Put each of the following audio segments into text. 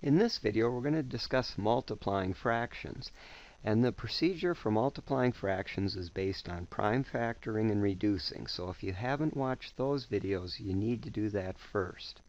In this video, we're going to discuss multiplying fractions. And the procedure for multiplying fractions is based on prime factoring and reducing. So if you haven't watched those videos, you need to do that first.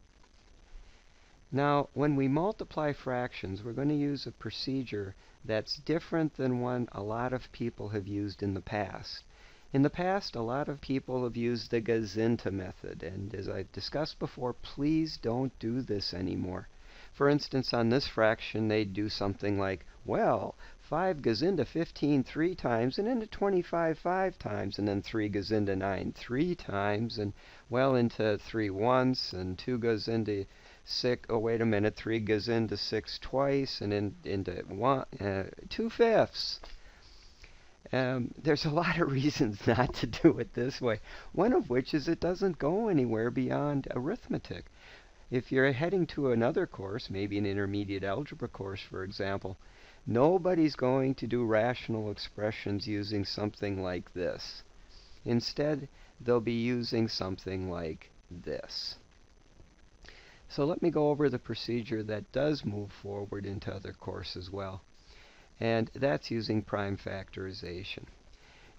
Now, when we multiply fractions, we're going to use a procedure that's different than one a lot of people have used in the past. In the past, a lot of people have used the Gazinta method. And as I've discussed before, please don't do this anymore. For instance, on this fraction, they'd do something like, well, 5 goes into 15 3 times, and into 25 5 times, and then 3 goes into 9 3 times, and, well, into 3 once, and 2 goes into 6, oh, wait a minute, 3 goes into 6 twice, and into 2/5. There's a lot of reasons not to do it this way, one of which is it doesn't go anywhere beyond arithmetic. If you're heading to another course, maybe an intermediate algebra course, for example, nobody's going to do rational expressions using something like this. Instead, they'll be using something like this. So let me go over the procedure that does move forward into other courses well. And that's using prime factorization.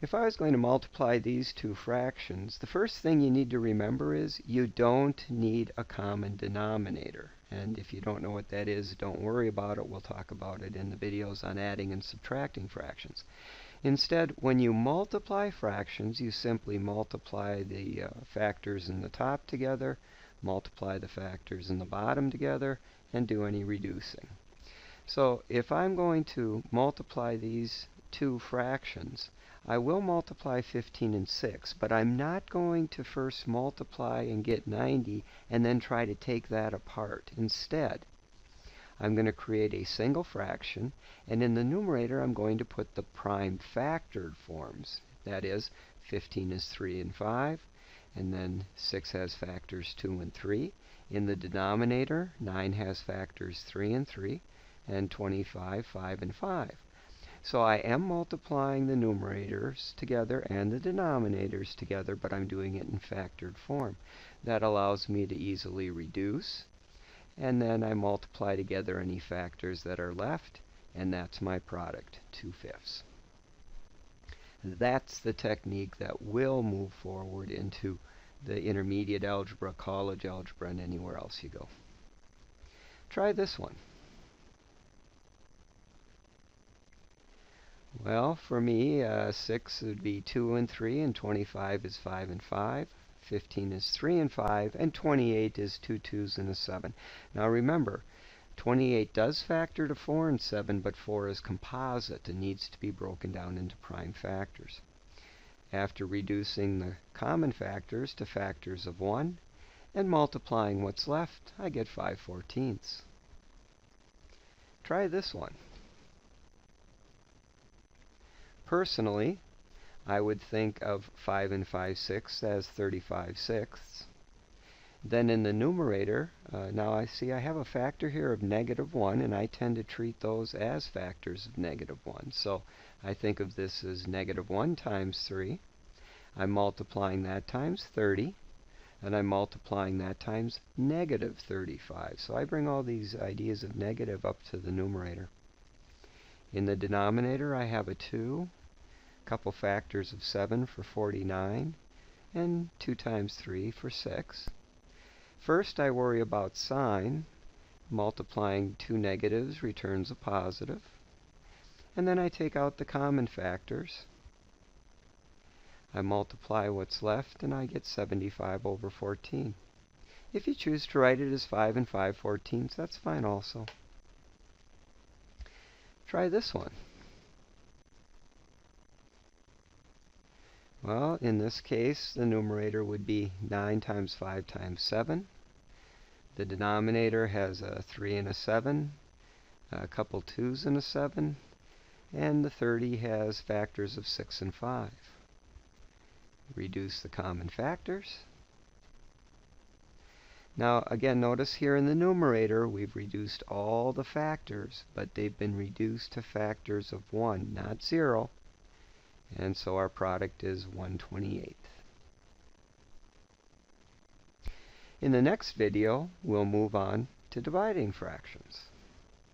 If I was going to multiply these two fractions, the first thing you need to remember is you don't need a common denominator. And if you don't know what that is, don't worry about it. We'll talk about it in the videos on adding and subtracting fractions. Instead, when you multiply fractions, you simply multiply the factors in the top together, multiply the factors in the bottom together, and do any reducing. So if I'm going to multiply these two fractions, I will multiply 15 and 6, but I'm not going to first multiply and get 90 and then try to take that apart. Instead, I'm going to create a single fraction, and in the numerator I'm going to put the prime factored forms. That is, 15 is 3 and 5, and then 6 has factors 2 and 3. In the denominator, 9 has factors 3 and 3, and 25, 5 and 5. So I am multiplying the numerators together and the denominators together, but I'm doing it in factored form. That allows me to easily reduce, and then I multiply together any factors that are left, and that's my product, 2/5. That's the technique that will move forward into the intermediate algebra, college algebra, and anywhere else you go. Try this one. Well, for me, 6 would be 2 and 3, and 25 is 5 and 5. 15 is 3 and 5, and 28 is 2 2s and a 7. Now remember, 28 does factor to 4 and 7, but 4 is composite and needs to be broken down into prime factors. After reducing the common factors to factors of 1 and multiplying what's left, I get 5/14. Try this one. Personally, I would think of 5 and 5/6 as 35/6. Then in the numerator, now I see I have a factor here of -1, and I tend to treat those as factors of -1. So I think of this as -1 times 3. I'm multiplying that times 30, and I'm multiplying that times -35. So I bring all these ideas of negative up to the numerator. In the denominator, I have a 2, a couple factors of 7 for 49, and 2 times 3 for 6. First, I worry about sign. Multiplying two negatives returns a positive. And then I take out the common factors. I multiply what's left, and I get 75/14. If you choose to write it as 5 and 5/14, that's fine also. Try this one. Well, in this case, the numerator would be 9 times 5 times 7. The denominator has a 3 and a 7, a couple 2s and a 7, and the 30 has factors of 6 and 5. Reduce the common factors. Now, again, notice here in the numerator, we've reduced all the factors, but they've been reduced to factors of 1, not 0. And so our product is 1/28. In the next video, we'll move on to dividing fractions.